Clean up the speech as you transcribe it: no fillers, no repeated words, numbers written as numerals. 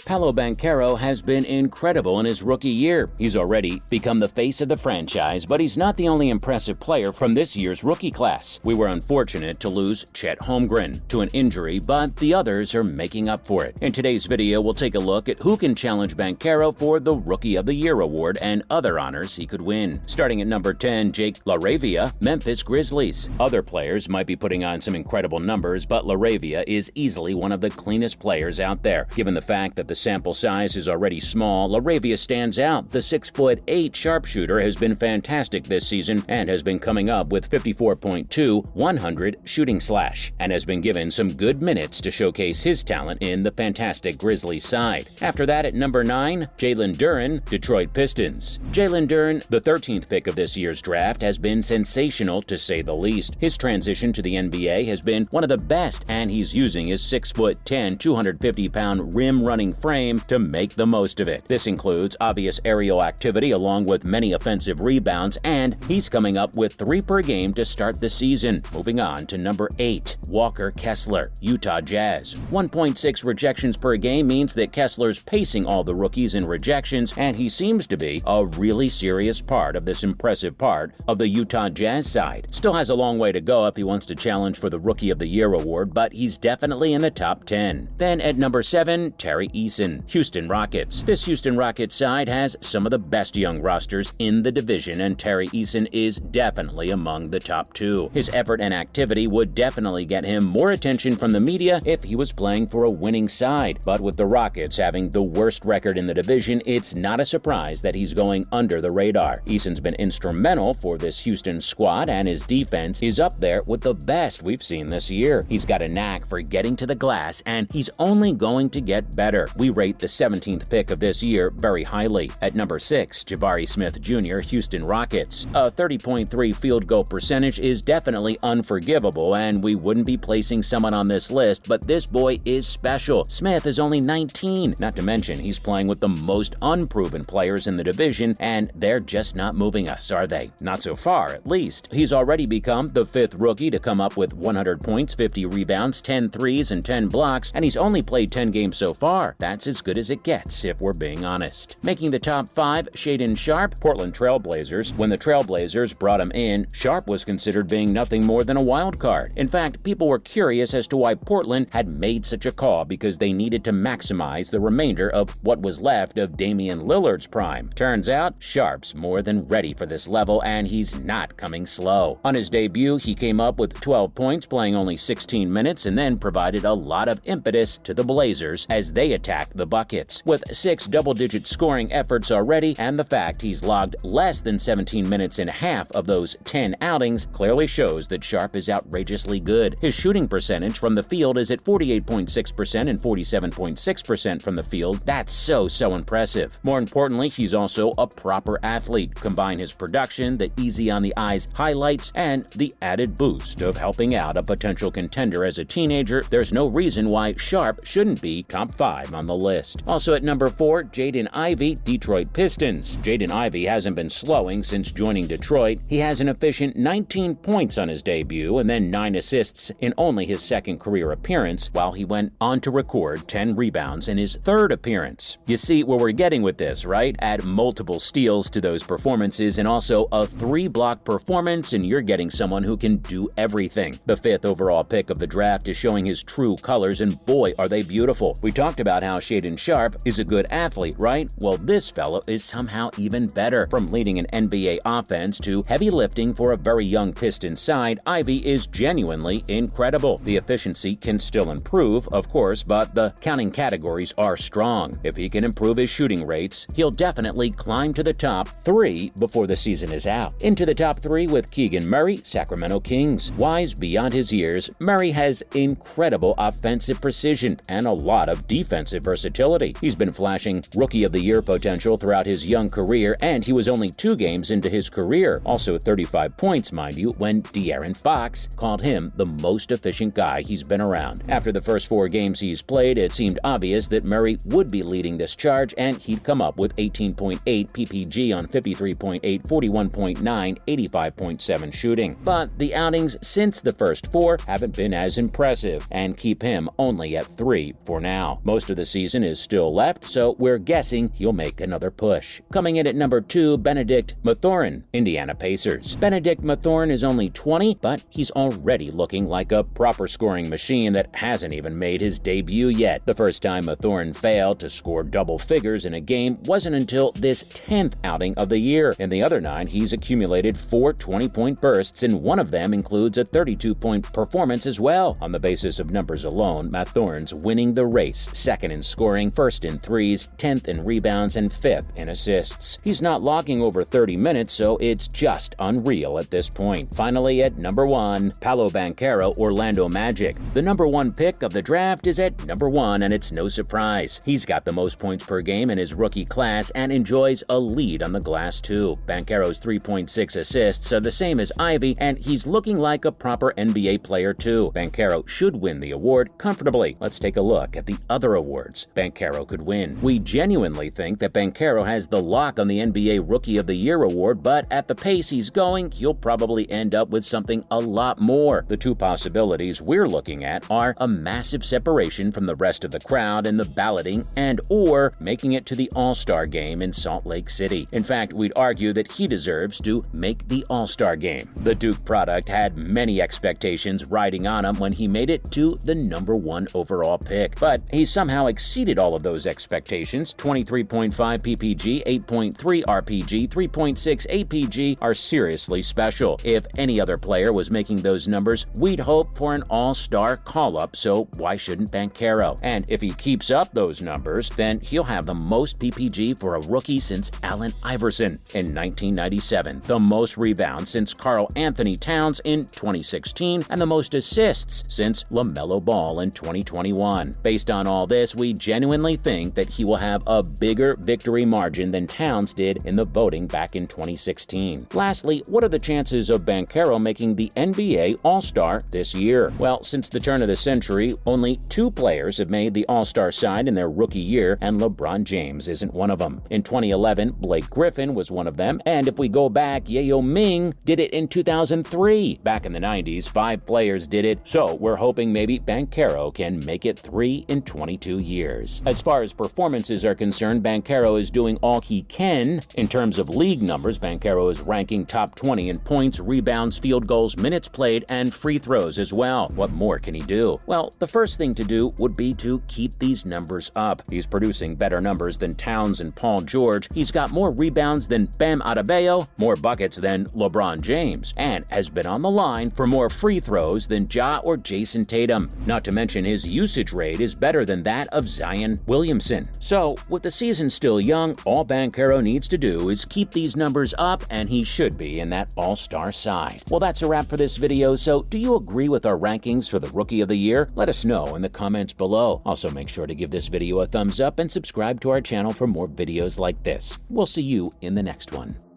Paolo Banchero has been incredible in his rookie year. He's already become the face of the franchise, but he's not the only impressive player from this year's rookie class. We were unfortunate to lose Chet Holmgren to an injury, but the others are making up for it. In today's video, we'll take a look at who can challenge Banchero for the Rookie of the Year award and other honors he could win. Starting at number 10, Jake LaRavia, Memphis Grizzlies. Other players might be putting on some incredible numbers, but LaRavia is easily one of the cleanest players out there. Given the fact that the sample size is already small, LaRavia stands out. The 6'8" sharpshooter has been fantastic this season and has been coming up with 54.2 100 shooting slash and has been given some good minutes to showcase his talent in the fantastic Grizzlies side. After that, at number 9, Jalen Duren, Detroit Pistons. Jalen Duren, the 13th pick of this year's draft, has been sensational to say the least. His transition to the NBA has been one of the best, and he's using his 6'10", 250-pound rim-running frame to make the most of it. This includes obvious aerial activity along with many offensive rebounds, and he's coming up with 3 per game to start the season. Moving on to number 8, Walker Kessler, Utah Jazz. 1.6 rejections per game means that Kessler's pacing all the rookies in rejections, and he seems to be a really serious part of this impressive part of the Utah Jazz side. Still has a long way to go if he wants to challenge for the Rookie of the Year award, but he's definitely in the top 10. Then at number 7, Tari Eason, Houston Rockets. This Houston Rockets side has some of the best young rosters in the division, and Tari Eason is definitely among the top 2. His effort and activity would definitely get him more attention from the media if he was playing for a winning side. But with the Rockets having the worst record in the division, it's not a surprise that he's going under the radar. Eason's been instrumental for this Houston squad, and his defense is up there with the best we've seen this year. He's got a knack for getting to the glass, and he's only going to get better. We rate the 17th pick of this year very highly. At number 6, Jabari Smith Jr., Houston Rockets. A 30.3 field goal percentage is definitely unforgivable, and we wouldn't be placing someone on this list, but this boy is special. Smith is only 19, not to mention he's playing with the most unproven players in the division, and they're just not moving us, are they? Not so far, at least. He's already become the 5th rookie to come up with 100 points, 50 rebounds, 10 threes, and 10 blocks, and he's only played 10 games so far. That's as good as it gets, if we're being honest. Making the top 5, Shaedon Sharpe, Portland Trailblazers. When the Trailblazers brought him in, Sharpe was considered being nothing more than a wild card. In fact, people were curious as to why Portland had made such a call because they needed to maximize the remainder of what was left of Damian Lillard's prime. Turns out, Sharpe's more than ready for this level, and he's not coming slow. On his debut, he came up with 12 points, playing only 16 minutes, and then provided a lot of impetus to the Blazers as they attacked the buckets. With 6 double-digit scoring efforts already, and the fact he's logged less than 17 minutes in half of those 10 outings clearly shows that Sharpe is outrageously good. His shooting percentage from the field is at 48.6% and 47.6% from the field. That's so impressive. More importantly, he's also a proper athlete. Combine his production, the easy-on-the-eyes highlights, and the added boost of helping out a potential contender as a teenager, there's no reason why Sharpe shouldn't be top 5 on the list. Also at number 4, Jaden Ivey, Detroit Pistons. Jaden Ivey hasn't been slowing since joining Detroit. He has an efficient 19 points on his debut and then 9 assists in only his 2nd career appearance, while he went on to record 10 rebounds in his 3rd appearance. You see where we're getting with this, right? Add multiple steals to those performances and also a 3-block performance, and you're getting someone who can do everything. The 5th overall pick of the draft is showing his true colors, and boy, are they beautiful. We talked about how Shaedon Sharpe is a good athlete, right? Well, this fellow is somehow even better. From leading an NBA offense to heavy lifting for a very young Pistons side, Ivey is genuinely incredible. The efficiency can still improve, of course, but the counting categories are strong. If he can improve his shooting rates, he'll definitely climb to the top 3 before the season is out. Into the top 3 with Keegan Murray, Sacramento Kings. Wise beyond his years, Murray has incredible offensive precision and a lot of defensive versatility. He's been flashing Rookie of the Year potential throughout his young career, and he was only 2 games into his career. Also 35 points, mind you, when De'Aaron Fox called him the most efficient guy he's been around. After the first 4 games he's played, it seemed obvious that Murray would be leading this charge, and he'd come up with 18.8 PPG on 53.8, 41.9, 85.7 shooting. But the outings since the first 4 haven't been as impressive, and keep him only at 3 for now. Most of the season is still left, so we're guessing he'll make another push. Coming in at number 2, Benedict Mathurin, Indiana Pacers. Benedict Mathurin is only 20, but he's already looking like a proper scoring machine that hasn't even made his debut yet. The first time Mathurin failed to score double figures in a game wasn't until this 10th outing of the year. In the other 9, he's accumulated 4 20-point bursts, and one of them includes a 32-point performance as well. On the basis of numbers alone, Mathurin's winning the race, second in scoring, first in threes, 10th in rebounds, and 5th in assists. He's not logging over 30 minutes, so it's just unreal at this point. Finally, at number 1, Paolo Banchero, Orlando Magic. The number 1 pick of the draft is at number 1, and it's no surprise. He's got the most points per game in his rookie class and enjoys a lead on the glass too. Banchero's 3.6 assists are the same as Ivy, and he's looking like a proper NBA player too. Banchero should win the award comfortably. Let's take a look at the other awards Banchero could win. We genuinely think that Banchero has the lock on the NBA Rookie of the Year award, but at the pace he's going, he'll probably end up with something a lot more. The 2 possibilities we're looking at are a massive separation from the rest of the crowd in the balloting and/or making it to the All-Star Game in Salt Lake City. In fact, we'd argue that he deserves to make the All-Star Game. The Duke product had many expectations riding on him when he made it to the number 1 overall pick, but he somehow exceeded all of those expectations. 23.5 PPG, 8.3 RPG, 3.6 APG are seriously special. If any other player was making those numbers, we'd hope for an all-star call-up, so why shouldn't Banchero? And if he keeps up those numbers, then he'll have the most PPG for a rookie since Allen Iverson in 1997, the most rebounds since Karl Anthony Towns in 2016, and the most assists since LaMelo Ball in 2021. Based on all this, we genuinely think that he will have a bigger victory margin than Towns did in the voting back in 2016. Lastly, what are the chances of Banchero making the NBA All-Star this year? Well, since the turn of the century, only 2 players have made the All-Star side in their rookie year, and LeBron James isn't one of them. In 2011, Blake Griffin was one of them, and if we go back, Yao Ming did it in 2003. Back in the 90s, 5 players did it, so we're hoping maybe Banchero can make it 3 in 22 years. As far as performances are concerned, Banchero is doing all he can. In terms of league numbers, Banchero is ranking top 20 in points, rebounds, field goals, minutes played, and free throws as well. What more can he do? Well, the first thing to do would be to keep these numbers up. He's producing better numbers than Towns and Paul George. He's got more rebounds than Bam Adebayo, more buckets than LeBron James, and has been on the line for more free throws than Ja or Jason Tatum. Not to mention his usage rate is better than that of Zion Williamson. So, with the season still young, all Banchero needs to do is keep these numbers up, and he should be in that all-star side. Well, that's a wrap for this video, so do you agree with our rankings for the Rookie of the Year? Let us know in the comments below. Also, make sure to give this video a thumbs up and subscribe to our channel for more videos like this. We'll see you in the next one.